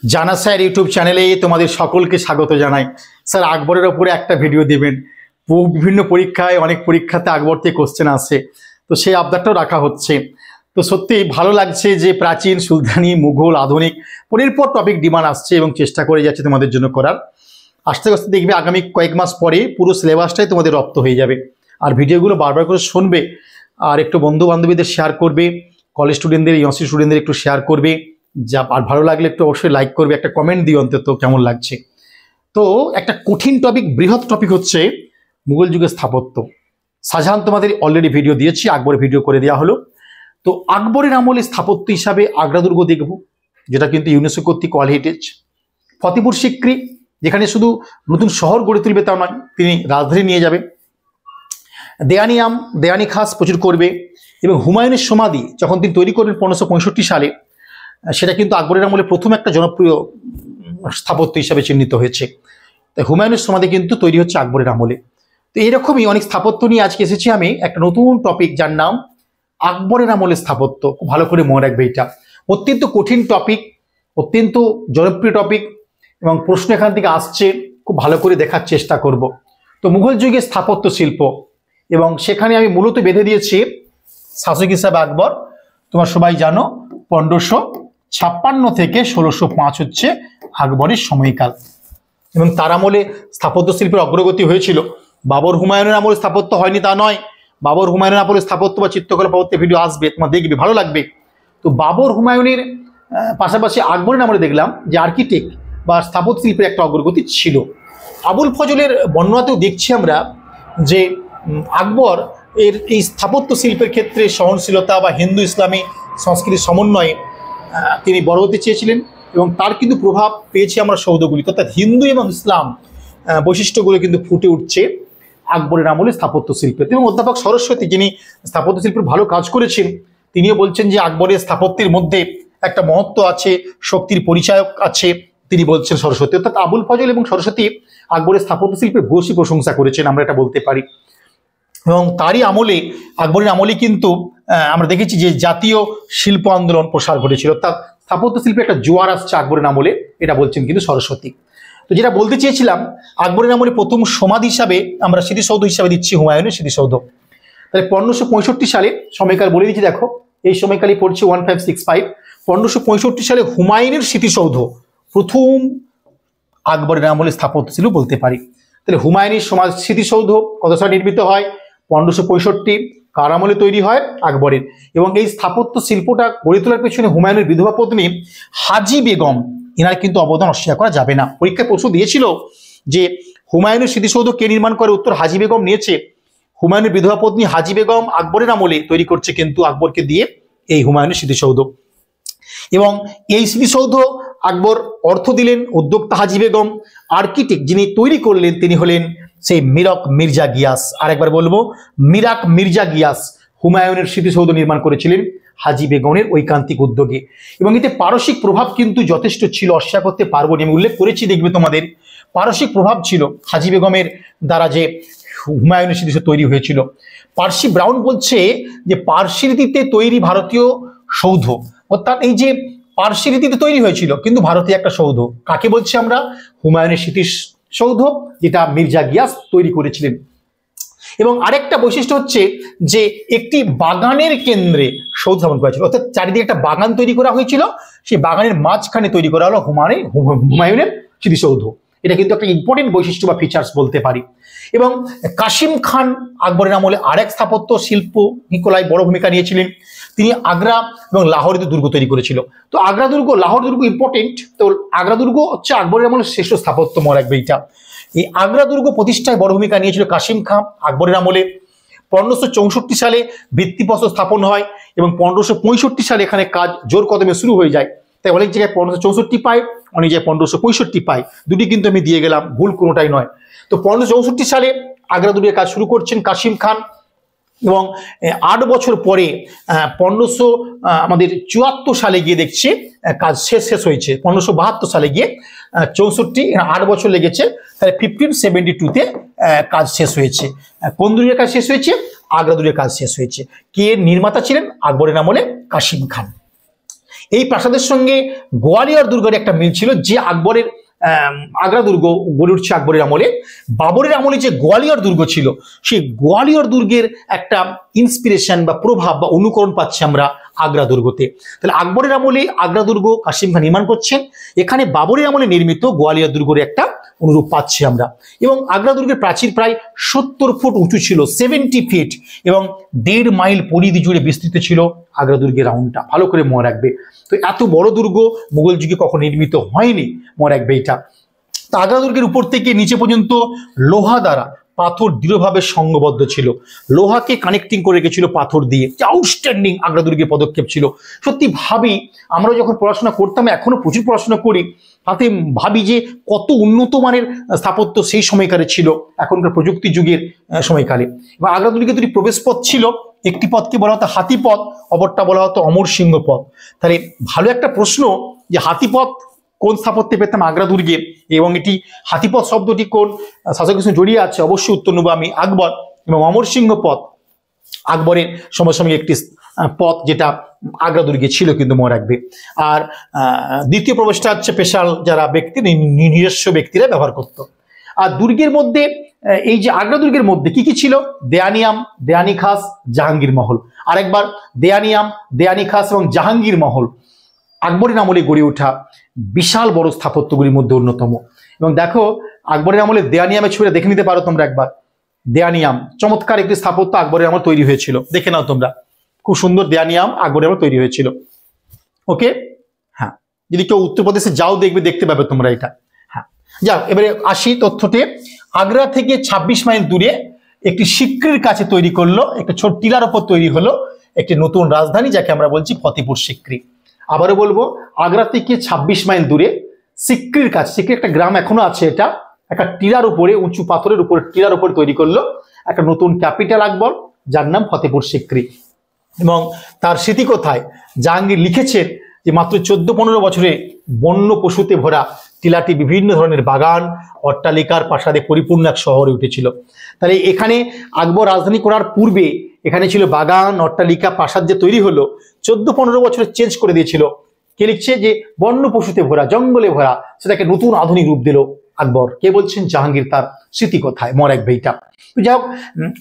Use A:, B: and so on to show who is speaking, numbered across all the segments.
A: জানা sir YouTube চ্যানেলে তোমাদের সকলকে স্বাগত জানাই। স্যার আকবরের ওপরে একটা ভিডিও দেবেন। বিভিন্ন পরীক্ষায় অনেক পরীক্ষাতে আকবর থেকে কোশ্চেন আসে, তো সেই আবদারটাও রাখা হচ্ছে। তো সত্যি ভালো লাগছে যে প্রাচীন, সুলতানি, মুঘল, আধুনিক পরের পর টপিক ডিমান্ড আসছে এবং চেষ্টা করে যাচ্ছে তোমাদের জন্য করার। আস্তে আস্তে দেখবে আগামী কয়েক মাস পরে পুরো সিলেবাসটাই তোমাদের রপ্ত হয়ে যাবে। আর ভিডিওগুলো বারবার করে শুনবে, আর একটু বন্ধু বান্ধবীদের শেয়ার করবে, কলেজ স্টুডেন্টদের, ইউনিভার্সিটি স্টুডেন্টদের একটু শেয়ার করবে। যা আর ভালো লাগলে একটু অবশ্যই লাইক করবে, একটা কমেন্ট দিও অন্তত কেমন লাগছে। তো একটা কঠিন টপিক, বৃহৎ টপিক হচ্ছে মুঘল যুগের স্থাপত্য। শাহজাহান তোমাদের অলরেডি ভিডিও দিয়েছি, আকবরের ভিডিও করে দেওয়া হলো। তো আকবরের আমলে স্থাপত্য হিসাবে আগ্রা দুর্গ দেখব, যেটা কিন্তু ইউনেস্কো কর্তৃক ওয়ার্ল্ড হেরিটেজ। ফতেপুর সিক্রি, যেখানে শুধু নতুন শহর গড়ে তুলবে তা নয়, তিনি রাজধানী নিয়ে যাবে। দেয়ানি খাস প্রচুর করবে। এবং হুমায়ুনের সমাধি যখন তিনি তৈরি করবেন 1565 সালে, সেটা কিন্তু আকবরের আমলে প্রথম একটা জনপ্রিয় স্থাপত্য হিসাবে চিহ্নিত হয়েছে। তাই হুমায়ুনের সমাধি কিন্তু তৈরি হচ্ছে আকবরের আমলে। তো এইরকমই অনেক স্থাপত্য নিয়ে আজকে এসেছি আমি, একটা নতুন টপিক যার নাম আকবরের আমলের স্থাপত্য। খুব ভালো করে মনে রাখবে, এটা অত্যন্ত কঠিন টপিক, অত্যন্ত জনপ্রিয় টপিক, এবং প্রশ্ন এখান থেকে আসছে, খুব ভালো করে দেখার চেষ্টা করব। তো মুঘল যুগের স্থাপত্য শিল্প, এবং সেখানে আমি মূলত বেঁধে দিয়েছি শাসক হিসাবে আকবর। তোমরা সবাই জানো 1556 থেকে 1605 হচ্ছে আকবরের সময়কাল। এবং তার আমলে স্থাপত্য শিল্পের অগ্রগতি হয়েছিল। বাবর হুমায়ুনের আমলে স্থাপত্য হয়নি তা নয়। বাবর হুমায়ুনের আমলে স্থাপত্য বা চিত্রকলা পাওয়ার ভিডিও আসবে, তোমার দেখবে, ভালো লাগবে। তো বাবর হুমায়ুনের পাশাপাশি আকবরের আমলে দেখলাম যে আর্কিটেক্ট বা স্থাপত্য শিল্পের একটা অগ্রগতি ছিল। আবুল ফজলের বর্ণনাতেও দেখছি আমরা যে আকবর এর এই স্থাপত্য শিল্পের ক্ষেত্রে সহনশীলতা বা হিন্দু ইসলামী সংস্কৃতির সমন্বয়ে তিনি বড় হতে চেয়েছিলেন, এবং তার কিন্তু প্রভাব পেয়েছি আমরা সৌধগুলি, অর্থাৎ হিন্দু এবং ইসলাম বৈশিষ্ট্যগুলো কিন্তু ফুটে উঠছে আকবরের আমলে স্থাপত্য শিল্পে। এবং অধ্যাপক সরস্বতী, যিনি স্থাপত্য শিল্পের ভালো কাজ করেছেন, তিনিও বলছেন যে আকবরের স্থাপত্যের মধ্যে একটা মহত্ব আছে, শক্তির পরিচায়ক আছে, তিনি বলছেন সরস্বতী। অর্থাৎ আবুল ফজল এবং সরস্বতী আকবরের স্থাপত্য শিল্পের ভূয়সী প্রশংসা করেছেন, আমরা এটা বলতে পারি। এবং তারই আমলে, আকবরের আমলে কিন্তু আমরা দেখেছি যে জাতীয় শিল্প আন্দোলন প্রসার ঘটেছিল, অর্থাৎ স্থাপত্য শিল্পে একটা জোয়ার আসছে আকবরের আমলে, এটা বলছেন কিন্তু সরস্বতী। তো যেটা বলতে চেয়েছিলাম, আকবরের আমলে প্রথম সমাধি হিসাবে আমরা স্মৃতিসৌধ হিসাবে দিচ্ছি হুমায়ুনের স্মৃতিসৌধ। তাহলে 1565 সালে সময়কাল বলে দিচ্ছি, দেখো এই সময়কালই পড়ছে 1565। 1565 সালে হুমায়ুনের স্মৃতিসৌধ প্রথম আকবরের আমলে স্থাপত্য ছিল বলতে পারি। তাহলে হুমায়ুনের স্মৃতিসৌধ কত সালে নির্মিত হয়? 1565। কার আমলে তৈরি হয়? আকবরের। এবং এই স্থাপত্য শিল্পটা গড়ে তোলার পেছনে হুমায়ুনের বিধবা পত্নী হাজি বেগম, এনার কিন্তু অবদান অস্বীকার করা যাবে না। পরীক্ষায় প্রশ্ন দিয়েছিল যে হুমায়ুনের স্মৃতিসৌধ কে নির্মাণ করে, উত্তর হাজি বেগম নিয়েছে। হুমায়ুনের বিধবা পত্নী হাজি বেগম আকবরের আমলে তৈরি করছে কিন্তু আকবরকে দিয়ে এই হুমায়ুনের স্মৃতিসৌধ। এবং এই স্মৃতিসৌধ আকবর অর্থ দিলেন উদ্যোক্তা হাজি বেগম। আর্কিটেক্ট যিনি তৈরি করলেন তিনি হলেন সেই মিরাক মির্জা গিয়াস। আরেকবার বলবো, মিরাক মির্জা গিয়াস হুমায়ুনের স্মৃতিসৌধ নির্মাণ করেছিলেন হাজি বেগমের ঐকান্তিক উদ্যোগে। এবং এতে পারসিক প্রভাব কিন্তু যথেষ্ট ছিল, অস্বীকার করতে পারবো না। আমি উল্লেখ করেছি, দেখবে তোমাদের পারসিক প্রভাব ছিল হাজি বেগমের দ্বারা যে হুমায়ুনের স্মৃতিসৌধ তৈরি হয়েছিল। পার্সি ব্রাউন বলছে যে পার্সি রীতিতে তৈরি ভারতীয় সৌধ, অর্থাৎ এই যে পার্সি রীতিতে তৈরি হয়েছিল কিন্তু ভারতীয় একটা সৌধ, কাকে বলছি আমরা? হুমায়ুনের স্মৃতিসৌধ, যেটা মির্জা গিয়াস তৈরি করেছিলেন। এবং আরেকটা বৈশিষ্ট্য হচ্ছে যে একটি বাগানের কেন্দ্রে সৌধ স্থাপন করা ছিল, অর্থাৎ চারিদিকে একটা বাগান তৈরি করা হয়েছিল, সেই বাগানের মাঝখানে তৈরি করা হলো হুমায়ুনের স্মৃতিসৌধ। এটা কিন্তু একটা ইম্পর্টেন্ট বৈশিষ্ট্য বা ফিচার্স বলতে পারি। এবং কাশিম খান আকবরের আমলে আরেক স্থাপত্য শিল্প নিকোলাই বড় ভূমিকা নিয়েছিলেন। তিনি আগ্রা এবং লাহোরে দুর্গ তৈরি করেছিল। তো আগ্রা দুর্গ, লাহোর দুর্গ ইম্পর্টেন্ট। তো আগ্রা দুর্গ হচ্ছে আকবরের আমলে শ্রেষ্ঠ স্থাপত্য, মনে রাখবে এটা। এই আগ্রা দুর্গ প্রতিষ্ঠায় বড় ভূমিকা নিয়েছিল কাশিম খান আকবরের আমলে। 1564 সালে ভিত্তিপ্রস্তর স্থাপন হয় এবং 1565 সালে এখানে কাজ জোর কদমে শুরু হয়ে যায়। তাই অনেক জায়গায় 1564 পায়, অনেক জায়গায় 1565 পায়, দুটি কিন্তু আমি দিয়ে গেলাম, ভুল কোনোটাই নয়। তো 1564 সালে আগ্রা দুর্গের কাজ শুরু করছেন কাশিম খান, এবং 8 বছর পরে 1574 সালে গিয়ে দেখছি কাজ শেষ হয়েছে। 1572 সালে গিয়ে 64, 8 বছর লেগেছে। তাহলে 1572-তে কাজ শেষ হয়েছে। কোন দুর্গের কাজ শেষ হয়েছে? আগ্রা দুর্গের কাজ শেষ হয়েছে। কে নির্মাতা ছিলেন? আকবরের আমলে কাশিম খান। এই প্রাসাদের সঙ্গে গোয়ালিয়র দুর্গের একটা মিল ছিল, যে আকবরের আগ্রা দুর্গ গড়ে উঠছে আকবরের আমলে। বাবরের আমলে যে গোয়ালিয়র দুর্গ ছিল, সেই গোয়ালিয়র দুর্গের একটা ইন্সপিরেশন বা প্রভাব বা অনুকরণ পাচ্ছি আমরা আগ্রা দুর্গতে। তাহলে আকবরের আমলে আগ্রা দুর্গ কাসিম খান নির্মাণ করছেন, এখানে বাবরের আমলে নির্মিত গোয়ালিয়র দুর্গের একটা অনুরূপ পাচ্ছি আমরা। এবং আগ্রা দুর্গের প্রাচীর প্রায় 70 ফুট উঁচু ছিল, 70 ফিট, এবং 1.5 মাইল পরিধি জুড়ে বিস্তৃত ছিল আগ্রা দুর্গের রাউন্ডটা। ভালো করে মনে রাখবে। তো এত বড় দুর্গ মুঘল যুগে কখন নির্মিত হয়নি, মনে রাখবে এটা। তো আগ্রা দুর্গের উপর থেকে নিচে পর্যন্ত লোহা দ্বারা পাথর দৃঢ়ভাবে সংঘবদ্ধ ছিল, লোহাকে কানেক্টিং করে রেখেছিল পাথর দিয়ে। আউটস্ট্যান্ডিং আগ্রা দুর্গের পদক্ষেপ ছিল। সত্যি ভাবি, আমরা যখন পড়াশোনা করতাম, এখনো প্রচুর পড়াশোনা করি, তাতে ভাবি যে কত উন্নত মানের স্থাপত্য সেই সময়কালে ছিল, এখনকার প্রযুক্তি যুগের সময়কালে। এবং আগ্রা দুর্গে দুটি প্রবেশ পথ ছিল, একটি পথকে বলা হতো হাতিপথ, অপরটা বলা হতো অমর সিংহ পথ। তাহলে ভালো একটা প্রশ্ন যে হাতিপথ কোন স্থাপত্যে পেতাম আগ্রা দুর্গে, এবং এটি হাতিপথ শব্দটি কোন শাসকের সঙ্গে জড়িয়ে আছে, অবশ্যই উত্তর নেব আমি আকবর। এবং অমর সিংহ পথ আকবরের সমসাময়িক একটি পথ, যেটা আগ্রা দুর্গে ছিল, কিন্তু মনে রাখবে। আর দ্বিতীয় প্রবেশটা হচ্ছে স্পেশাল যারা ব্যক্তি, নিজস্ব ব্যক্তিরা ব্যবহার করত। আর দুর্গের মধ্যে, এই যে আগ্রা দুর্গের মধ্যে কি কি ছিল, দেয়ানিয়াম, দেয়ানি খাস, জাহাঙ্গীর মহল। আরেকবার, দেয়ানিয়াম, দেয়ানি খাস এবং জাহাঙ্গীর মহল আকবরের আমলে গড়ে ওঠা বিশাল বড় স্থাপত্যগুলির মধ্যে অন্যতম। এবং দেখো, আকবরের আমলে দেয়ানিয়ামের ছবিটা দেখে নিতে পারো তোমরা একবার। দেয়ানিয়াম চমৎকার একটি স্থাপত্য আকবরের আমলে তৈরি হয়েছিল, দেখে নাও তোমরা। খুব সুন্দর দেয়ানিয়াম আকবরের আমলে তৈরি হয়েছিল। ওকে, হ্যাঁ, যদি কেউ উত্তরপ্রদেশে যাও দেখবে, দেখতে পাবে তোমরা এটা। হ্যাঁ, যাও এবারে আসি তথ্যতে। আগ্রা থেকে 26 মাইল দূরে একটি সিক্রির কাছে তৈরি করলো, একটা ছোট টিলার ওপর তৈরি হলো একটি নতুন রাজধানী, যাকে আমরা বলছি ফতেপুর সিক্রি। আবারও বলবো, আগ্রা থেকে 26 মাইল দূরে সিক্রির কাছে, সিক্রি একটা গ্রাম এখনো আছে, এটা একটা টিলার উপরে, উঁচু পাথরের উপরে, টিলার উপরে তৈরি করলো একটা নতুন ক্যাপিটাল আকবর, যার নাম ফতেপুর সিক্রি। এবং তার স্মৃতি কোথায়, জাহাঙ্গীর লিখেছেন যে মাত্র 14-15 বছরে বন্য পশুতে ভরা টিলাটি বিভিন্ন ধরনের বাগান, অট্টালিকার প্রাসাদে পরিপূর্ণ এক শহরে উঠেছিল। তাহলে এখানে আকবর রাজধানী করার পূর্বে এখানে ছিল বাগান, অট্টালিকা, প্রাসাদ যে তৈরি হলো 14-15 বছরে চেঞ্জ করে দিয়েছিল। কে লিখছে যে বন্য পশুতে ভরা, জঙ্গলে ভরা, সেটাকে নতুন আধুনিক রূপ দিল আকবর। কে বলছেন, জাহাঙ্গীর। তার স্মৃতি কোথায়, মনে রাখবে এইটা। তো যাই হোক,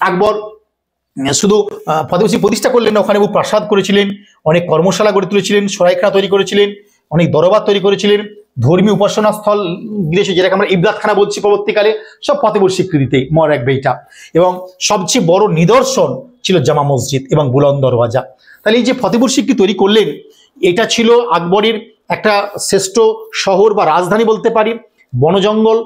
A: আকবর শুধু ফতেপুর সিক্রি প্রতিষ্ঠা করলেন না, ওখানে বহু প্রাসাদ করেছিলেন, অনেক কর্মশালা গড়ে তুলেছিলেন, সরাইখানা তৈরি করেছিলেন, অনেক দরবার তৈরি করেছিলেন, ধর্মীয় উপাসনা স্থল গিরেছে, যেটাকে আমরা ইবাদতখানা বলছি পরবর্তীকালে, সব ফতেপুর সিক্রিতেই, মনে রাখবে এইটা। এবং সবচেয়ে বড় নিদর্শন ছিল জামা মসজিদ এবং বুলন্দ দরওয়াজা। তাহলে এই যে ফতেপুর সিক্রি তৈরি করলেন, এটা ছিল আকবরের একটা শ্রেষ্ঠ শহর বা রাজধানী বলতে পারি। বনজঙ্গল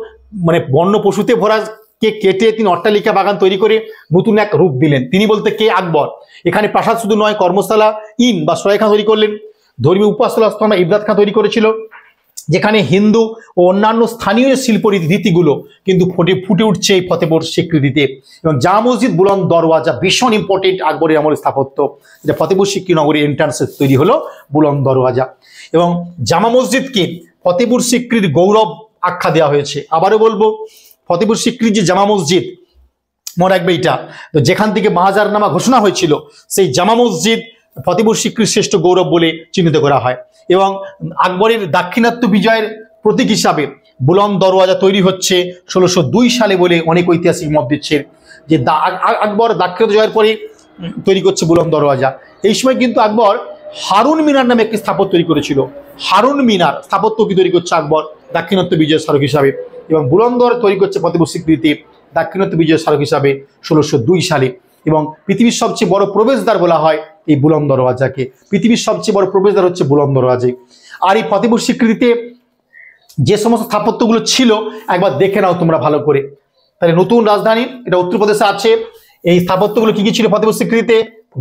A: মানে বন্য পশুতে ভরা কে কেটে তিনি অট্টালিকা বাগান তৈরি করে নতুন এক রূপ দিলেন। তিনি বলতে কে, আকবর। এখানে প্রাসাদ শুধু নয়, কর্মশালা, ইন বা সরাইখানা তৈরি করলেন, ধর্মীয় উপাসনা স্থল বা ইবাদতখানা তৈরি করেছিল, যেখানে হিন্দু ও অন্যান্য স্থানীয় শিল্প রীতিগুলো কিন্তু ফুটে উঠছে এই ফতেপুর সিক্রিতে। এবং জামা মসজিদ, বুলন্দ দরওয়াজা ভীষণ ইম্পর্টেন্ট আকবরের আমলের স্থাপত্য, যেটা ফতেপুর সিক্রি নগরীর এন্ট্রান্সে তৈরি হলো বুলন্দ দরওয়াজা। এবং জামা মসজিদকে ফতেপুর সিক্রির গৌরব আখ্যা দেওয়া হয়েছে। আবারও বলবো, ফতেপুর সিক্রির যে জামা মসজিদ, মনে রাখবে এটা, তো যেখান থেকে বাহাজারনামা ঘোষণা হয়েছিল, সেই জামা মসজিদ ফতেপুর সিক্রির শ্রেষ্ঠ গৌরব বলে চিহ্নিত করা হয়। এবং আকবরের দাক্ষিণাত্য বিজয়ের প্রতীক হিসাবে বুলন্দ দরওয়াজা তৈরি হচ্ছে 1602 সালে বলে অনেক ঐতিহাসিক মত দিচ্ছে, যে আকবর দাক্ষিণাত্য জয়ের পরে তৈরি করছে বুলন্দ দরওয়াজা। এই সময় কিন্তু আকবর হারুন মিনার নামে একটি স্থাপত্য তৈরি করেছিল। হারুন মিনার স্থাপত্য কি তৈরি করছে আকবর দাক্ষিণাত্য বিজয়ের স্মারক হিসাবে, এবং বুলন্দ দরওয়াজা তৈরি করছে ফতেপুর সিক্রিতে দাক্ষিণাত্য বিজয়ের স্মারক হিসাবে 1602 সালে। এবং পৃথিবীর সবচেয়ে বড় প্রবেশদ্বার বলা হয় এই বুলন্দ দরওয়াজাকে। পৃথিবীর সবচেয়ে বড় প্রবেশদ্বার হচ্ছে বুলন্দ দরওয়াজা। আর এই ফতেপুর সিক্রিতে যে সমস্ত স্থাপত্যগুলো ছিল একবার দেখে নাও তোমরা ভালো করে। তাহলে নতুন রাজধানী, এটা উত্তরপ্রদেশে আছে। এই স্থাপত্যগুলো কি কি ছিল ফতেপুর সিক্রিতে?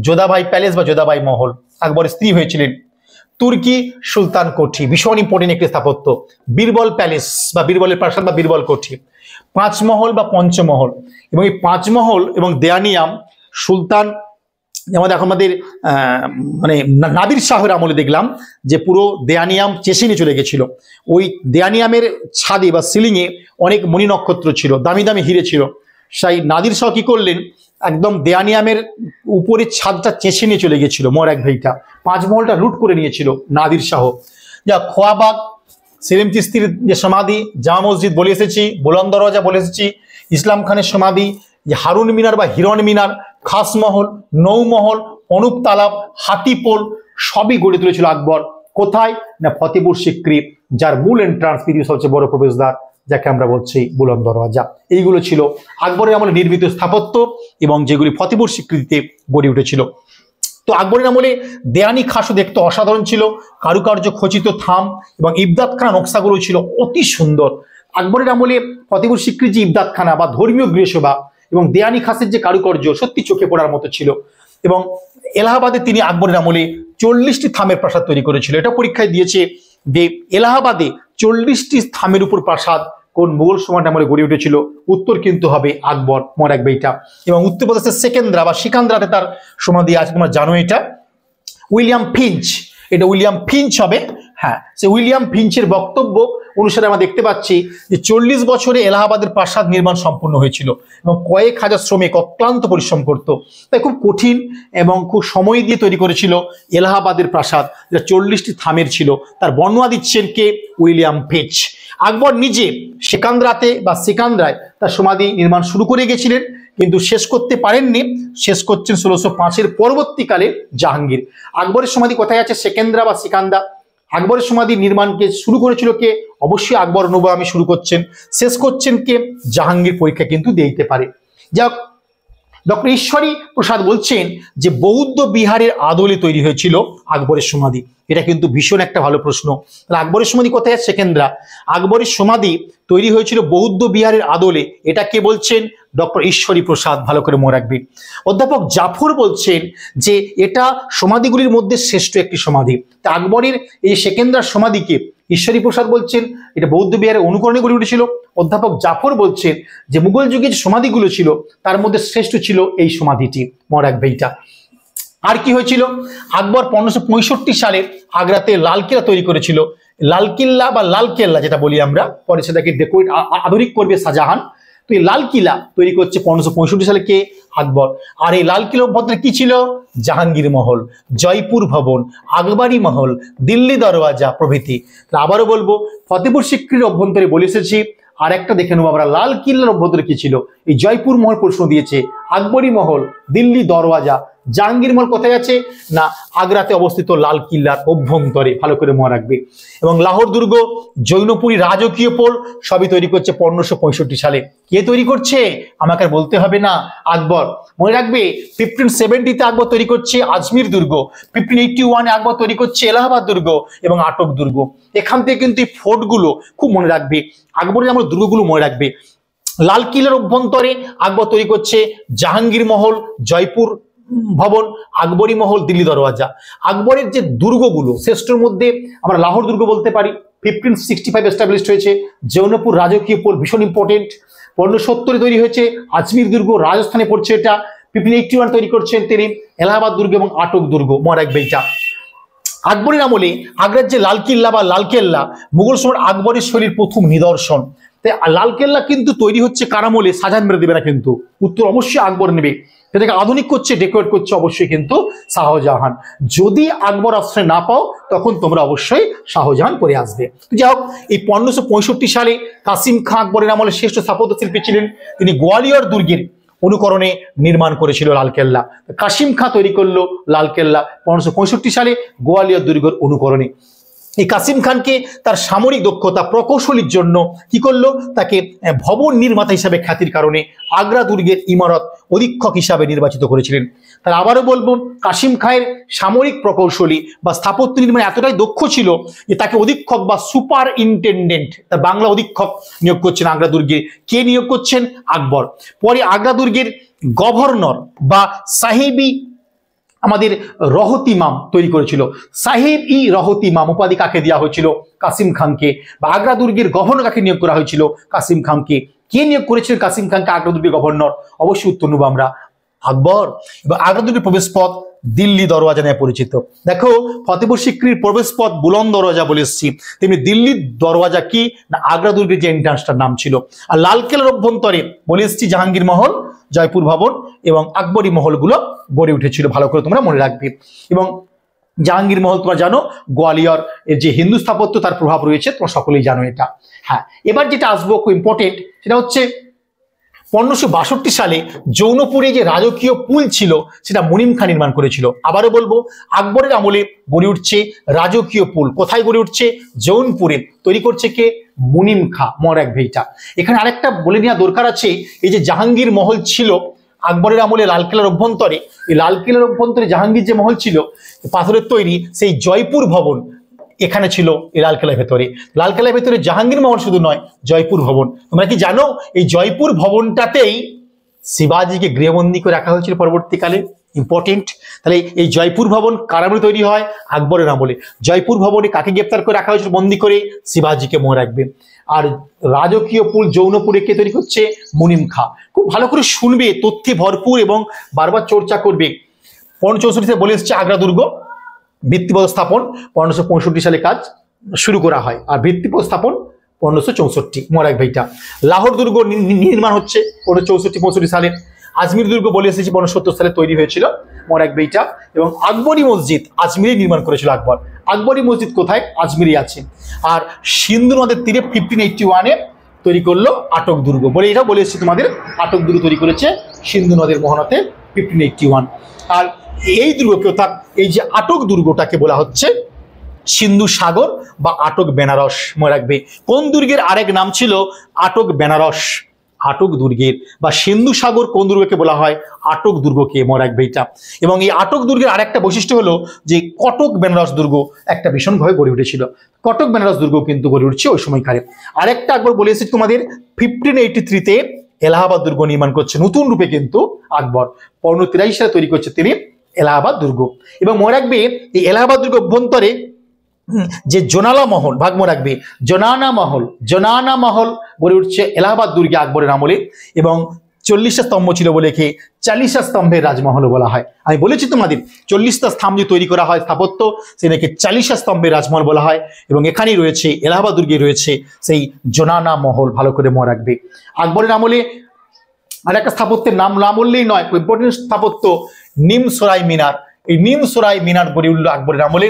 A: যোধাবাই প্যালেস বা যোধাবাই মহল, আকবরের স্ত্রী হয়েছিলেন। তুর্কি সুলতান কোঠি, ভীষণ ইম্পর্টেন্ট একটি স্থাপত্য। বীরবল প্যালেস বা বীরবলের প্রাসাদ বা বীরবল কোঠি। পাঁচমহল বা পঞ্চমহল, এবং এই পাঁচমহল এবং দেয়ানিয়াম সুলতান আমাদের মানে নাদির শাহের আমলে দেখলাম যে পুরো দেয়ানিয়াম চেষে নিয়ে চলে গেছিল। ওই দেয়ানিয়ামের ছাদে বা সিলিংয়ে অনেক মণি নক্ষত্র ছিল, দামি দামি হিরে ছিল। সেই নাদির শাহ কি করলেন, একদম দেয়ানিয়ামের উপরে ছাদটা চেষে নিয়ে চলে গেছিল, মনে রাখবে এইটা। পাঁচমহলটা লুট করে নিয়েছিল নাদির শাহ। যা খোয়াবাগ, সেলিম চিস্তির যে সমাধি, জামা মসজিদ বলে এসেছি, বুলন্দ দরওয়াজা বলে এসেছি, ইসলাম খানের সমাধি, যে হারুন মিনার বা হিরণ মিনার, খাসমহল, নৌমহল, অনুপ তালাব, হাতিপোল সবই গড়ে তুলেছিল আকবর। কোথায় না ফতেপুর সিক্রি, যার মূল এন্ট্রান্স পৃথিবীর সবচেয়ে বড় প্রবেশদ্বার, যাকে আমরা বলছি বুলন্দ দরওয়াজা। এইগুলো ছিল আকবরের আমলে নির্মিত স্থাপত্য এবং যেগুলি ফতেপুর সিক্রিতে গড়ে উঠেছিল। তো আকবরের আমলে দেয়ানি খাসও দেখতে অসাধারণ ছিল, কারুকার্য খচিত থাম এবং ইবদাতখানা নকশাগুলো ছিল অতি সুন্দর। আকবরের আমলে ফতেপুর সিক্রির যে ইবদাতখানা বা ধর্মীয় গৃহসভা এবং দেয়ানি খাসের যে কারুকার্য সত্যি চোখে পড়ার মতো ছিল। এবং এলাহাবাদে তিনি আকবরের আমলে 40টি থামের প্রাসাদ তৈরি করেছিল। এটা পরীক্ষায় দিয়েছে যে এলাহাবাদে 40টি থামের উপর প্রাসাদ কোন মুঘল সম্রাটের আমলে গড়ে উঠেছিল। উত্তর কিন্তু হবে আকবর, মনে রাখবে এটা। এবং উত্তরপ্রদেশের সেকেন্দ্রা বা সিকান্দ্রাতে তার সমাধি আছে, তোমরা জানো এটা। উইলিয়াম ফিঞ্চ, এটা উইলিয়াম ফিঞ্চ হবে। হ্যাঁ, সে উইলিয়াম ফিঞ্চের বক্তব্য অনুসারে আমরা দেখতে পাচ্ছি যে 40 বছরে এলাহাবাদের প্রাসাদ নির্মাণ সম্পূর্ণ হয়েছিল এবং কয়েক হাজার শ্রমিক অক্লান্ত পরিশ্রম করত। তাই খুব কঠিন এবং খুব সময় দিয়ে তৈরি করেছিল এলাহাবাদের প্রাসাদ, যেটা 40টি থামের ছিল। তার বর্ণনা দিচ্ছেন কে? William Finch. আকবর নিজে সিকান্দ্রাতে বা সিকান্দ্রায় তার সমাধি নির্মাণ শুরু করে গেছিলেন, কিন্তু শেষ করতে পারেননি। শেষ করছেন 1605-এর পরবর্তীকালে জাহাঙ্গীর। আকবরের সমাধি কোথায় আছে? সেকেন্দ্রা বা সিকান্দা। আকবরের সমাধি নির্মাণকে শুরু করেছিল কে? অবশ্যই আকবর নবআমি শুরু করছেন। শেষ করছেন কে? জাহাঙ্গীর। পরীক্ষা কিন্তু দিতে পারে। যাক, ডক্টর ঈশ্বরী প্রসাদ বলছেন যে বৌদ্ধ বিহারের আদলে তৈরি হয়েছিল আকবরের সমাধি। এটা কিন্তু ভীষণ একটা ভালো প্রশ্ন। তাহলে আকবরের সমাধি কোথায়? সেকেন্দ্রা। আকবরের সমাধি তৈরি হয়েছিল বৌদ্ধ বিহারের আদলে। এটা কে বলছেন? ডক্টর ঈশ্বরী প্রসাদ। ভালো করে মনে রাখবে। অধ্যাপক জাফর বলছেন যে এটা সমাধিগুলির মধ্যে শ্রেষ্ঠ একটি সমাধি। তা আকবরের এই সেকেন্দ্রার সমাধিকে ঈশ্বরী প্রসাদ বলছেন এটা বৌদ্ধ বিহারের অনুকরণে গড়ে উঠেছিল। অধ্যাপক জাফর বলছেন যে মুঘল যুগে যে সমাধিগুলো ছিল তার মধ্যে শ্রেষ্ঠ ছিল এই সমাধিটি। মনে রাখবে এটা। আর কি হয়েছিল? আকবর 1565 সালে আগ্রাতে লালকেল্লা তৈরি করেছিল। লালকিল্লা বা লালকেল্লা যেটা বলি আমরা, পরে সেটাকে ডেকোরেট আধুনিক করবে শাহজাহান। তো এই লাল কিলা তৈরি করছে 1565 সালে কে? আকবর। আর এই লাল কিলা অভ্যন্তরে কি ছিল? জাহাঙ্গীর মহল, জয়পুর ভবন, আকবরী মহল, দিল্লি দরওয়াজা প্রভৃতি। আবারও বলবো, ফতেপুর সিক্রির অভ্যন্তরে বলে এসেছি। আর একটা দেখে নেবো আমরা, লাল কিল্লার অভ্যন্তরে কি ছিল। এই জয়পুর মহল প্রশ্ন দিয়েছে, আকবরী মহল, দিল্লি দরওয়াজা, জাহাঙ্গীর মহল কোথায় আছে? না, আগ্রাতে অবস্থিত লাল কিল্লার অভ্যন্তরে। ভালো করে মনে রাখবে। এবং লাহোর দুর্গ, জৈনপুরী রাজকীয় পোল সবই তৈরি করছে 1565 সালে। কে তৈরি করছে? আমাকে বলতে হবে না, আকবর। মনে রাখবে 1570-তে আকবর তৈরি করছে আজমির দুর্গ, 1581-এ আকবর তৈরি করছে এলাহাবাদ দুর্গ এবং আটক দুর্গ। এখান থেকে কিন্তু এই ফোর্টগুলো খুব মনে রাখবে, আকবরের আমরা দুর্গগুলো মনে রাখবে। লাল কিল্লার অভ্যন্তরে আকবর তৈরি করছে জাহাঙ্গীর মহল, জয়পুর ভবন, আকবরী মহল, দিল্লি দরওয়াজা। আকবরের যে দুর্গগুলো শ্রেষ্ঠর মধ্যে আমরা লাহোর দুর্গ বলতে পারি, 1565 এস্টাবলিশড হয়েছে। জৌনপুর রাজকীয় পোল ভীষণ ইম্পর্টেন্ট। 1570-এ তৈরি হয়েছে আজমির দুর্গ, রাজস্থানে পড়ছে এটা। 1581 তৈরি করছেন তিনি এলাহাবাদ দুর্গ এবং আটক দুর্গ। মনে রাখবে এটা। আকবরের আমলে আগ্রার যে লালকিল্লা বা লালকেল্লা মুঘল সম্রাট আকবরের শৈলীর প্রথম নিদর্শন। তাই লালকেল্লা কিন্তু তৈরি হচ্ছে কার আমলে? শাহজাহান মেরে দেবে না কিন্তু, উত্তর অবশ্যই আকবর নেবে। সেটাকে আধুনিক করছে, ডেকোরেট করছে অবশ্যই কিন্তু শাহজাহান। যদি আকবর আশ্রয় না পাও তখন তোমরা অবশ্যই শাহজাহান করে আসবে। যাই হোক, এই 1565 সালে কাসিম খাঁ আকবরের আমলে শ্রেষ্ঠ স্থাপত্য শিল্পী ছিলেন। তিনি গোয়ালিয়র দুর্গের অনুকরণে নির্মাণ করেছিল লালকেল্লা। কাসিম খাঁ তৈরি করলো লালকেল্লা 1565 সালে গোয়ালিয়র দুর্গের অনুকরণে। এই কাসিম খানকে তার সামরিক দক্ষতা, প্রকৌশলীর জন্য কি করলো? তাকে ভবন নির্মাতা হিসাবে খ্যাতির কারণে আগ্রা দুর্গের ইমারত অধীক্ষক হিসাবে নির্বাচিত করেছিলেন। তার আবারও বলবো, কাসিম খাঁয়ের সামরিক প্রকৌশলী বা স্থাপত্য নির্মাণে এতটাই দক্ষ ছিল যে তাকে অধীক্ষক বা সুপার ইন্টেন্ডেন্ট, তার বাংলা অধীক্ষক নিয়োগ করছেন আগ্রা দুর্গে। কে নিয়োগ করছেন? আকবর। পরে আগ্রা দুর্গের গভর্নর বা সাহেবি আমাদের রহতিমাম তৈরি করেছিল। সাহেব ই রহতিমাম উপাধি কাকে দেওয়া হয়েছিল? কাসিম খানকে। বা আগ্রা দুর্গের গভর্নর কাকে নিয়োগ করা হয়েছিল? কাসিম খানকে। কে নিয়োগ করেছিল কাসিম খানকে আগ্রা দুর্গের গভর্নর? অবশ্যই উত্তর নেব আমরা, আকবর। এবং আগ্রা দুর্গের প্রবেশ পথ দিল্লি দরওয়াজা নামে পরিচিত। দেখো, ফতেপুর সিক্রির প্রবেশ পথ বুলন্দ দরওয়াজা বলে এসেছি, তেমনি দিল্লির দরওয়াজা কি না আগ্রা দুর্গের যে এন্ট্রান্সটার নাম ছিল। আর লালকেল্লার অভ্যন্তরে বলে এসেছি জাহাঙ্গীর মহল, জয়পুর ভবন এবং আকবরী মহলগুলো গড়ে উঠেছিল। ভালো করে তোমরা মনে রাখবে। এবং জাহাঙ্গীর মহল তোমরা জানো, গোয়ালিয়র এর যে হিন্দু স্থাপত্য তার প্রভাব রয়েছে, তোমরা সকলেই জানো এটা। হ্যাঁ, এবার যেটা আসবো খুব ইম্পর্টেন্ট, সেটা হচ্ছে 1562 সালে জৌনপুরে যে রাজকীয় পুল ছিল সেটা মুনিম খাঁ নির্মাণ করেছিল। আবারও বলবো, আকবরের আমলে গড়ে উঠছে রাজকীয় পুল। কোথায় গড়ে উঠছে? জৌনপুরে। তৈরি করছে কে? মুনিম খাঁ, মনে রাখবে এটা। এখানে আরেকটা বলে নেওয়া দরকার আছে, এই যে জাহাঙ্গীর মহল ছিল আকবরের আমলে লালকেল্লার অভ্যন্তরে, এই লালকেল্লার অভ্যন্তরে জাহাঙ্গীর যে মহল ছিল পাথরের তৈরি, সেই জয়পুর ভবন এখানে ছিল এই লালকেল্লার ভেতরে। লালকেল্লার ভেতরে জাহাঙ্গীর মহল শুধু নয়, জয়পুর ভবন। তোমরা কি জানো এই জয়পুর ভবনটাতেই শিবাজিকে গৃহবন্দী করে রাখা হয়েছিল পরবর্তীকালে? ইম্পর্টেন্ট। তাহলে এই জয়পুর ভবন কার আমলে তৈরি হয়? আকবরের আমলে। জয়পুর ভবনে কাকে গ্রেপ্তার করে রাখা হয়েছিল বন্দী করে? শিবাজিকে, মনে রাখবে। আর রাজকীয় পুল জৌনপুরে কে তৈরি করছে? মুনিম খাঁ। খুব ভালো করে শুনবে, তথ্যে ভরপুর এবং বারবার চর্চা করবে। 1564 বলে এসছে আগ্রা দুর্গ ভিত্তিপদ স্থাপন, 1565 সালে কাজ শুরু করা হয়, আর ভিত্তিপদ স্থাপন 1564, মনে রাখবে এটা। লাহোর দুর্গ নির্মাণ হচ্ছে 1564-65 সালে। আজমির দুর্গ বলে এসেছি 1570 সালে তৈরি হয়েছিল, মনে রাখবে এটা। এবং আকবরী মসজিদ আজমিরে নির্মাণ করেছিল আকবর। আকবরী মসজিদ কোথায়? আজমিরে আছে। আর সিন্ধু নদের তীরে 1581-এ তৈরি করলো আটক দুর্গ, বলে এটা বলে এসেছি তোমাদের। আটক দুর্গ তৈরি করেছে সিন্ধু নদের মোহনাতে 1581। আর এই দুর্গকে, অর্থাৎ এই যে আটক দুর্গটাকে বলা হচ্ছে সিন্ধু সাগর বা আটক বেনারস, মনে রাখবে। কোন দুর্গের আরেক নাম ছিল আটক বেনারস? আটক দুর্গের বা সিন্ধু সাগর কোন দুর্গকে বলা হয়? আটক দুর্গকে, মনে রাখবে এটা। এবং এই আটক দুর্গের আরেকটা বৈশিষ্ট্য হলো যে কটক বেনারস দুর্গ একটা ভীষণভাবে গড়ে উঠেছিল। কটক বেনারস দুর্গ কিন্তু গড়ে উঠছে ওই সময়কালে। আরেকটা আকবর বলে এসেছি তোমাদের, 1583-তে এলাহাবাদ দুর্গ নির্মাণ করছে নতুন রূপে কিন্তু আকবর। 1583 সালে তৈরি করছে তিনি এলাহাবাদ দুর্গ। এবং মনে রাখবে এই এলাহাবাদ দুর্গ অভ্যন্তরে যে জোনালা মহল, ভাগ মনে রাখবে, জোনানা মহল গড়ে উঠছে এলাহাবাদ দুর্গে আকবরের আমলে। এবং 40টা স্তম্ভ ছিল বলে কি 40টা স্তম্ভের রাজমহল বলা হয়। আমি বলেছি তোমাদের 40টা স্তম্ভ যে তৈরি করা হয় স্থাপত্য, সেটাকে 40টা স্তম্ভের রাজমহল বলা হয়। এবং এখানেই রয়েছে এলাহাবাদ দুর্গে রয়েছে সেই জোনানা মহল, ভালো করে মনে রাখবে। আকবরের আমলে আর একটা স্থাপত্যের নাম না বললেই নয়, ইম্পর্টেন্ট স্থাপত্য নিমসরাই মিনার। এই নিমসরাই মিনার গড়ে উঠল আকবরের আমলে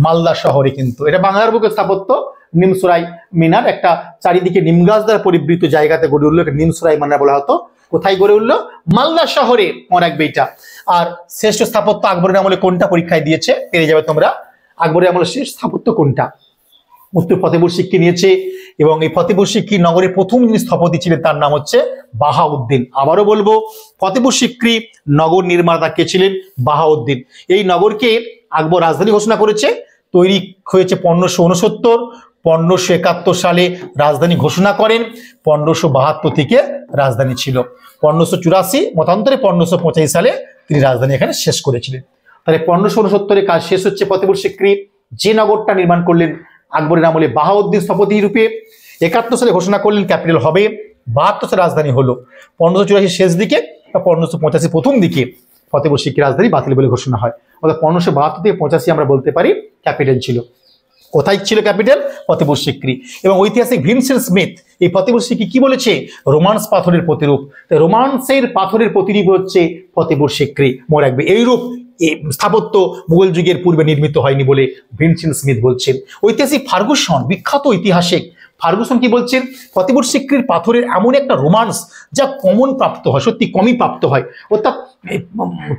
A: মালদা শহরে, কিন্তু এটা বাংলার বুকের স্থাপত্য। নিমসরাই মিনার একটা চারিদিকে নিম গাছ দ্বারা পরিবৃত জায়গাতে গড়ে উঠলো, নিমসরাই মিনার বলা হতো। কোথায় গড়ে উঠলো? মালদা শহরে, মনে রাখবে এটা। আর শ্রেষ্ঠ স্থাপত্য আকবরের আমলে কোনটা পরীক্ষায় দিয়েছে, পেরে যাবে তোমরা। আকবরের আমলে শ্রেষ্ঠ স্থাপত্য কোনটা? উত্তর ফতেপুর সিক্রি নিয়েছে। এবং এই ফতেপুর সিক্রি নগরের প্রথম যিনি স্থপতি ছিলেন তার নাম হচ্ছে বাহাউদ্দিন। আবারও বলবো, ফতেপুর সিক্রি নগর নির্মাতা কে ছিলেন? বাহাউদ্দিন। এই নগরকে আকবর রাজধানী ঘোষণা করেছে। তৈরি হয়েছে 1569, 1571 সালে রাজধানী ঘোষণা করেন। 1572 থেকে রাজধানী ছিল। 1584 মতান্তরে 1585 সালে তিনি রাজধানী এখানে শেষ করেছিলেন। তাহলে 1569-এ কাজ শেষ হচ্ছে ফতেপুর সিক্রি। যে নগরটা নির্মাণ করলেন আকবরের আমলে বাহাউদ্দিন স্থপতি রূপে, 71 সালে ঘোষণা করলেন ক্যাপিটাল হবে, 72 সালে রাজধানী হলো। 1584 শেষ দিকে বা 1585 প্রথম দিকে ফতেপুর সিক্রি রাজধানী বাতিল বলে ঘোষণা হয়। অর্থাৎ 1572 থেকে 85 আমরা বলতে পারি ক্যাপিটাল ছিল। কোথায় ছিল ক্যাপিটাল? ফতেপুর সিক্রি। এবং ঐতিহাসিক ভিনসেন্ট স্মিথ এই ফতেপুর সিক্রি কি বলেছে? রোমান্স পাথরের প্রতিরূপ। রোমান্সের পাথরের প্রতিরূপ হচ্ছে ফতেপুর সিক্রি, মনে রাখবে। এইরূপ স্থাপত্য মুঘল যুগের পূর্বে নির্মিত হয়নি বলে ভিনসেন্ট স্মিথ বলছেন। ঐতিহাসিক ফার্গুসন, বিখ্যাত ঐতিহাসিক ফার্গুসন কি বলছেন? ফতেপুর সিক্রির পাথরের এমন একটা রোমান্স যা কমন প্রাপ্ত হয়, সত্যি কমই প্রাপ্ত হয়। অর্থাৎ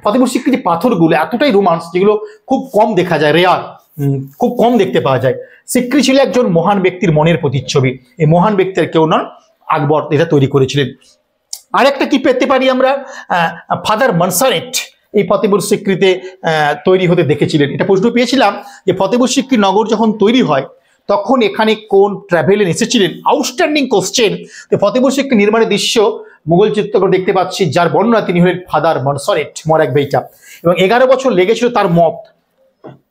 A: ফতেপুর সিক্রির যে পাথরগুলো এতটাই রোমান্স, যেগুলো খুব কম দেখা যায়, রেয়ার, খুব কম দেখতে পাওয়া যায়। সিক্রি ছিল একজন মহান ব্যক্তির মনের প্রতিচ্ছবি। এই মহান ব্যক্তির কেউ নন, আকবর এটা তৈরি করেছিলেন। আরেকটা কি পেতে পারি আমরা? ফাদার মনসারেট এই ফতেপুর সিক্রিতে তৈরি হতে দেখেছিলেন। এটা প্রশ্ন পেয়েছিলাম যে ফতেপুর সিক্রি নগর যখন তৈরি হয় তখন এখানে কোন ট্রাভেলের এসেছিলেন? Outstanding question. ফতেপুর সিক্রি নির্মাণের দৃশ্য মুঘল চিত্রকর দেখতে পাচ্ছি, যার বর্ণনা তিনি হলেন ফাদার মনসারেট, মনে রাখবে এটা। এবং 11 বছর লেগেছিল তার মত,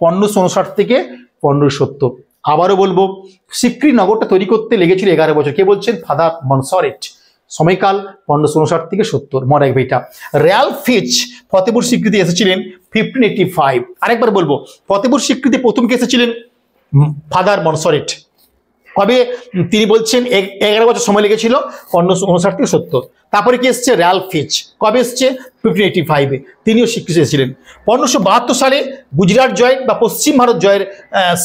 A: 1559 থেকে 1570। আবারও বলবো, সিক্রি নগরটা তৈরি করতে লেগেছিল 11 বছর। কে বলছেন? Father Monserrate. সময়কাল 1559 থেকে 70, মনে রাখবে এটা। র্যালফ ফিচ ফতেপুর সিক্রিতে এসেছিলেন 1585। আরেকবার বলবো, ফতেপুর সিক্রিতে প্রথম কে এসেছিলেন? Father Monserrate. কবে তিনি বলছেন 11 বছর সময় লেগেছিল 1559 থেকে 70। তারপরে কি এসছে র্যালফ ফিচ, কবে এসছে 1585-এ, তিনিও স্বীকৃতি এসেছিলেন। 1572 সালে গুজরাট জয় বা পশ্চিম ভারত জয়ের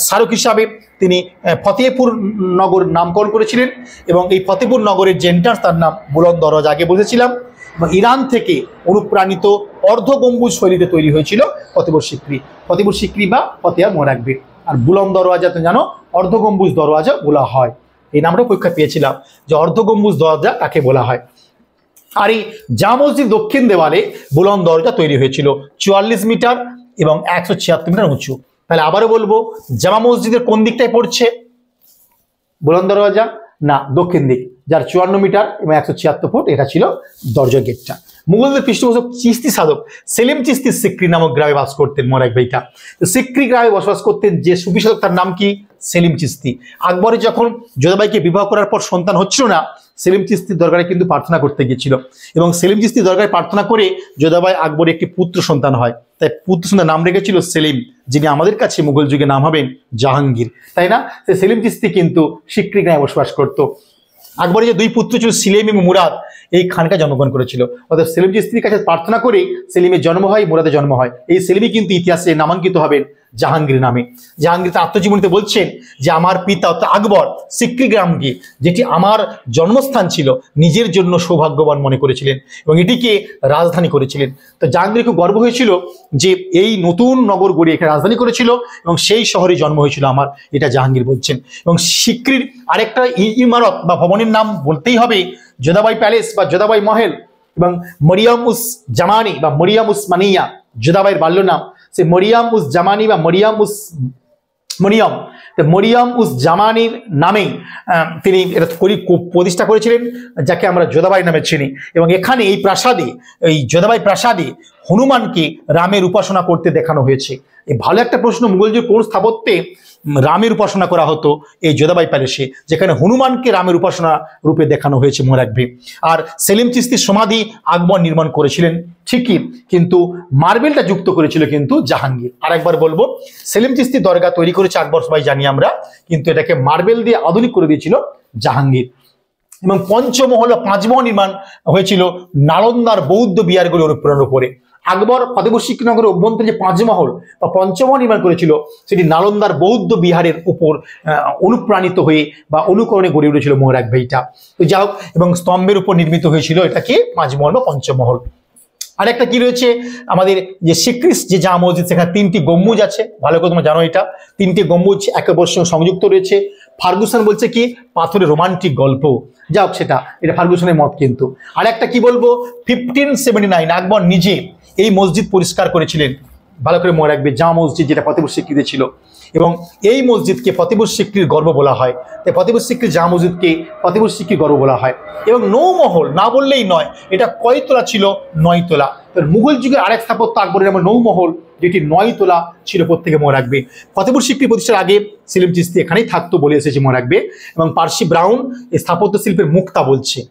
A: স্মারক হিসাবে তিনি ফতেহপুর নগর নামকরণ করেছিলেন এবং এই ফতেহপুর নগরের যে এন্ট্রান্স তার নাম বুলন্দ দরওয়াজা, আগে বলেছিলাম। এবং ইরান থেকে অনুপ্রাণিত অর্ধ গম্বুজ শৈলীতে তৈরি হয়েছিল ফতেহপুর সিক্রি বা ফতেহা মোরাকবে। আর বুলন্দ দরওয়াজা তো জানো অর্ধ গম্বুজ দরওয়াজা বলা হয়, এই নামটা পরীক্ষা পেয়েছিলাম যে অর্ধ গম্বুজ দরজা কাকে বলা হয়। আর এই জামা মসজিদ দক্ষিণ দেওয়ালে বুলন্দ দরজা তৈরি হয়েছিল 44 মিটার এবং 176 মিটার উঁচু। তাহলে আবারও বলবো, জামা মসজিদের কোন দিকটায় পড়ছে বুলন্দ দরওয়াজা? না, দক্ষিণ দিক, যার 54 মিটার এবং 176 ফুট, এটা ছিল দরজা গেটটা। মুঘলদের পৃষ্ঠপোষক চিস্তি সাধক সেলিম চিস্তি সিক্রি নামক গ্রামে বাস করতেন মোরাকবেইটা। তো সিক্রি গ্রামে বসবাস করতেন যে সুফি সাধক, তার নাম কি? সেলিম চিস্তি। আকবর যখন যোধাবাইকে বিবাহ করার পর সন্তান হচ্ছিল না, সেলিম চিস্তির দরবারে কিন্তু প্রার্থনা করতে গিয়েছিল এবং সেলিম চিস্তির দরবারে প্রার্থনা করে যোধাবাই আকবরের একটি পুত্র সন্তান হয়। তাই পুত্র সন্তান নাম রেখেছিল সেলিম, যিনি আমাদের কাছে মুঘল যুগে নাম হবেন জাহাঙ্গীর, তাই না? সে সেলিম চিস্তি কিন্তু সিক্রি গ্রামে বসবাস করত। আকবরের যে দুই পুত্র ছিল সিলেম এবং মুরাদ, এই খানকা জন্মগ্রহণ করেছিল। অর্থাৎ সেলিম চিস্তির কাছে প্রার্থনা করেই সেলিমের জন্ম হয়, মুরাদের জন্ম হয়। এই সেলিমই কিন্তু ইতিহাসে নামাঙ্কিত হবেন জাহাঙ্গীর নামে। জাহাঙ্গীর তার আত্মজীবনীতে বলছেন যে আমার পিতা অর্থাৎ আকবর সিক্রি গ্রামকে, যেটি আমার জন্মস্থান ছিল, নিজের জন্য সৌভাগ্যবান মনে করেছিলেন এবং এটিকে রাজধানী করেছিলেন। তো জাহাঙ্গীর খুব গর্ব হয়েছিল যে এই নতুন নগর গড়ে এখানে রাজধানী করেছিল এবং সেই শহরে জন্ম হয়েছিল আমার, এটা জাহাঙ্গীর বলছেন। এবং সিক্রির আরেকটা ইমারত বা ভবনের নাম বলতেই হবে যোধাবাই প্যালেস বা যোধাবাই মহল এবং মরিয়াম উস জামানি বা মরিয়াম উস মানিয়া, যোধাবাইয়ের বাল্য নাম। সে মরিয়াম উস জামানি বা মরিয়াম উস জামানির নামেই তিনি এটা প্রতিষ্ঠা করেছিলেন, যাকে আমরা যোধাবাই নামে চিনি। এবং এখানে এই প্রাসাদে, এই যোধাবাই প্রাসাদে হনুমানকে রামের উপাসনা করতে দেখানো হয়েছে। এই ভালো একটা প্রশ্ন, মুঘল যুগে কোন স্থাপত্যে রামের উপাসনা করা হতো? এই যোধাবাই প্যালেসে, যেখানে হনুমানকে রামের উপাসনা রূপে দেখানো হয়েছে মোরাকবে। আর সেলিম চিস্তির সমাধি আকবর নির্মাণ করেছিলেন ঠিকই, কিন্তু মার্বেলটা যুক্ত করেছিল কিন্তু জাহাঙ্গীর। আর একবার বলবো, সেলিম চিস্তির দরগা তৈরি করেছে আকবর, সবাই জানি আমরা, কিন্তু এটাকে মার্বেল দিয়ে আধুনিক করে দিয়েছিল জাহাঙ্গীর। এবং পঞ্চমহল বা পাঁচমহল নির্মাণ হয়েছিল নালন্দার বৌদ্ধ বিহারগুলি অনুপ্রেরণার উপরে। আকবর ফতেহপুর সিক্রি নগরের অভ্যন্তরে যে পাঁচমহল বা পঞ্চমহল নির্মাণ করেছিল, সেটি নালন্দার বৌদ্ধ বিহারের উপর অনুপ্রাণিত হয়ে বা অনুকরণে গড়ে উঠেছিল মোরাকবেইটা। তো যাই হোক, এবং স্তম্ভের উপর নির্মিত হয়েছিল এটাকে পাঁচমহল বা পঞ্চমহল। আরেকটা কি রয়েছে আমাদের যে সিক্রি যে জামা মসজিদ, সেখানে 3টি গম্বুজ আছে, ভালো করে তোমরা জানো এটা। 3টি গম্বুজ একে অপরের সঙ্গে সংযুক্ত রয়েছে। ফার্গুসন বলছে কি পাথরের রোমান্টিক গল্প, যাই হোক সেটা, এটা ফার্গুসনের মত। কিন্তু আর একটা কি বলবো, 1579 আকবর নিজে এই মসজিদ পরিষ্কার করেছিলেন, ভালো করে মনে রাখবে, জামা মসজিদ যেটা ফতেহপুর সিক্রিতে ছিল। এবং এই মসজিদকে ফতেহপুর সিক্রির গর্ব বলা হয়। তাই ফতেহপুর সিক্রি জামা মসজিদকে ফতেহপুর সিক্রির গর্ব বলা হয়। এবং নৌমহল না বললেই নয়, এটা কয়তলা ছিল? 9 তলা। মুঘল যুগের আরেক স্থাপত্য আকবরের নামে নৌমহল, যেটি 9 তলা ছিল, প্রত্যেকে মনে রাখবে। ফতেহপুর সিক্রি প্রতিষ্ঠার আগে সেলিম চিস্তি এখানেই থাকতো বলে এসেছে, মনে রাখবে। এবং পার্সি ব্রাউন এই স্থাপত্য শিল্পের মুক্তা বলছে।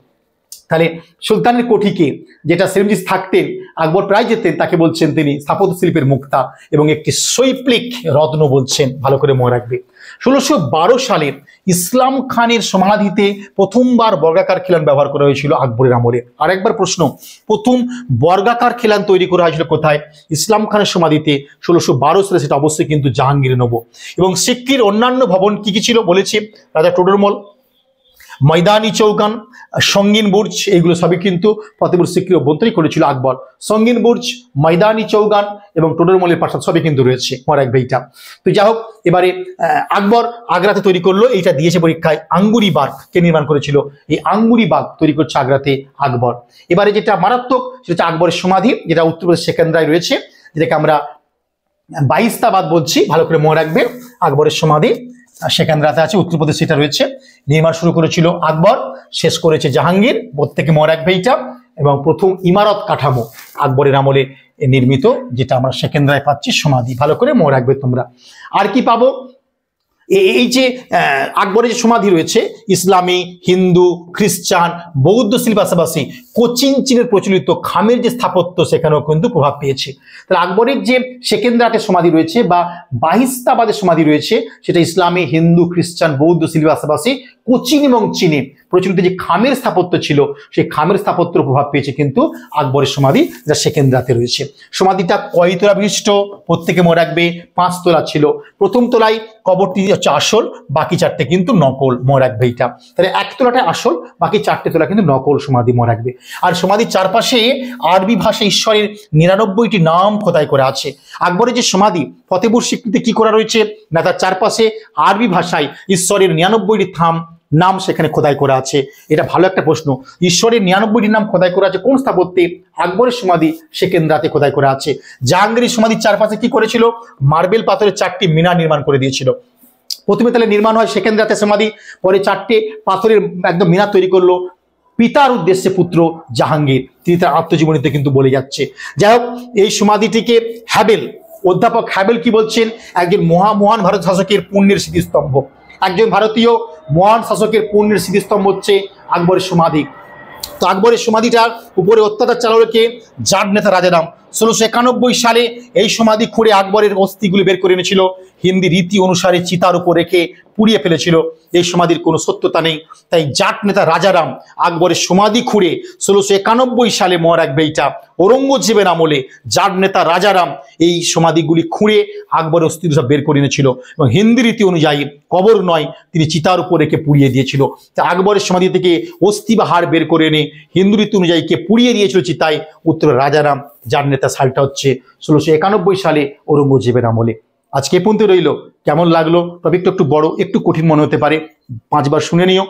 A: তাহলে সুলতানের কোঠিকে, যেটা সেলিম চিস্তি থাকতেন, আকবর প্রায় যেতেন, তাকে বলছেন তিনি স্থাপত্য শিল্পের মুক্তা এবং একটি শৈল্পিক রত্ন বলছেন, ভালো করে মনে রাখবে। 1612 সালে ইসলাম খানের সমাধিতে প্রথমবার বর্গাকার খিলান ব্যবহার করা হয়েছিল আকবরের আমলে। আরেকবার প্রশ্ন, প্রথম বর্গাকার খিলান তৈরি করা হয়েছিল কোথায়? ইসলাম খানের সমাধিতে 1612 সালে, সেটা অবশ্যই কিন্তু জাহাঙ্গীরে নেব। এবং সিক্রির অন্যান্য ভবন কি কি ছিল বলেছে, রাজা টোডরমল, ময়দানি চৌকান, সঙ্গীন বুর্জ, এইগুলো সবই কিন্তু ফতেহপুর সিক্রির অভ্যন্তরেই করেছিল আকবর। সঙ্গীন বুর্জ, ময়দানি চৌকান এবং টোডরমলের প্রাসাদ সবই কিন্তু রয়েছে মোরাকবেইটা। তো যাই হোক, এবারে আকবর আগ্রাতে তৈরি করলো, এইটা দিয়েছে পরীক্ষায়। আঙ্গুরি বাগ কে নির্মাণ করেছিল? এই আঙ্গুরি বাগ তৈরি করছে আগ্রাতে আকবর। এবারে যেটা মারাত্মক, সেটা হচ্ছে আকবরের সমাধি, যেটা উত্তরপ্রদেশ সেকেন্দ্রায় রয়েছে, যেটাকে আমরা বাইস্তাবাদ বলছি, ভালো করে মনে রাখবে। আকবরের সমাধি সেকেন্দ্রাতে আছে, উত্তরপ্রদেশ সেটা রয়েছে। নির্মাণ শুরু করেছিল আকবর, শেষ করেছে জাহাঙ্গীর, প্রত্যেকে মনে রাখবে এইটা। এবং প্রথম ইমারত কাঠামো আকবরের আমলে নির্মিত, যেটা আমরা সেকেন্দ্রায় পাচ্ছি সমাধি, ভালো করে মনে রাখবে তোমরা। আর কি পাবো? এই যে আকবরের যে সমাধি রয়েছে, ইসলামী, হিন্দু, খ্রিস্টান, বৌদ্ধ শিল্প পাশাপাশি কোচিন চীনের প্রচলিত খামের যে স্থাপত্য সেখানেও কিন্তু প্রভাব পেয়েছে। তাহলে আকবরের যে সেকেন্দ্রাটের সমাধি রয়েছে বা বাহিস্তাবাদের সমাধি রয়েছে, সেটা ইসলামী, হিন্দু, খ্রিস্টান, বৌদ্ধ শিল্প পাশাপাশি কোচিন এবং চীনে প্রচলিত যে খামের স্থাপত্য ছিল, সেই খামের স্থাপত্যের প্রভাব পেয়েছে কিন্তু আকবরের সমাধি, যা সেকেন্দ্রাতে রয়েছে। সমাধিটা কয় তলা বিশিষ্ট? প্রত্যেকে মনে রাখবে 5 তলা ছিল। প্রথম তলায় কবরটি হচ্ছে আসল, বাকি 4টে কিন্তু নকল, মনে রাখবে এটা। তাহলে 1 তলাটা আসল, বাকি 4টে তলা কিন্তু নকল সমাধি, মনে রাখবে। আর সমাধির চারপাশে আরবি ভাষায় ঈশ্বরের 99টি নাম খোদাই করা আছে। আকবরের যে সমাধি ফতেপুর সিক্রিতে কি করা রয়েছে না, তার চারপাশে আরবি ভাষায় ঈশ্বরের 99টি নাম সেখানে খোদাই করা আছে। এটা ভালো একটা প্রশ্ন। ঈশ্বরের 99টি নাম খোদাই করা আছে কোন স্থাপত্যে? আকবরের সমাধি সেকেন্দ্রাতে খোদাই করা আছে। জাহাঙ্গীরের সমাধির চারপাশে কি করেছিল? মার্বেল পাথরের 4টি মিনার নির্মাণ করে দিয়েছিল। প্রথমে তাহলে নির্মাণ হয় সেকেন্দ্রাতে সমাধি, পরে 4টে পাথরের একদম মিনার তৈরি করলো পিতার উদ্দেশ্যে পুত্র জাহাঙ্গীর, তিনি তার আত্মজীবনীতে কিন্তু বলে যাচ্ছে। যাই হোক, এই সমাধিটিকে হ্যাবেল, অধ্যাপক হ্যাবেল কি বলছেন? একজন মহান ভারত শাসকের পুণ্যের স্মৃতিস্তম্ভ। একজন ভারতীয় মহান শাসকের পুণ্যের স্মৃতিস্তম্ভ হচ্ছে আকবরের সমাধি। তো আকবরের সমাধিটার উপরে অত্যাচার চালালো কে? জাট নেতা রাজারাম। 1691 সালে এই সমাধি খুঁড়ে আকবরের অস্থিগুলি বের করে এনেছিল, হিন্দি রীতি অনুসারে চিতার উপর রেখে পুড়িয়ে ফেলেছিল। এই সমাধির কোনো সত্যতা নেই। তাই জাট নেতা রাজারাম আকবরের সমাধি খুঁড়ে 1691 সালে, মনে রাখবে এইটা, ঔরঙ্গজেবের আমলে জাট নেতা রাজারাম এই সমাধিগুলি খুঁড়ে আকবরের অস্থি সব বের করে এনেছিল এবং হিন্দি রীতি অনুযায়ী কবর নয়, তিনি চিতার উপর রেখে পুড়িয়ে দিয়েছিল। তা আকবরের সমাধি থেকে অস্থি বা হাড় বের করে এনে হিন্দু রীতি অনুযায়ী কে পুড়িয়ে দিয়েছিল চিতায়? উত্তর রাজারাম। যার নেতা সালটা হচ্ছে 1691 সালে ঔরঙ্গজেবের আমলে। আজকে এ পর্যন্ত রইল। কেমন লাগলো? টপিকটা একটু বড়, একটু কঠিন মনে হতে পারে, 5 বার শুনে নিও।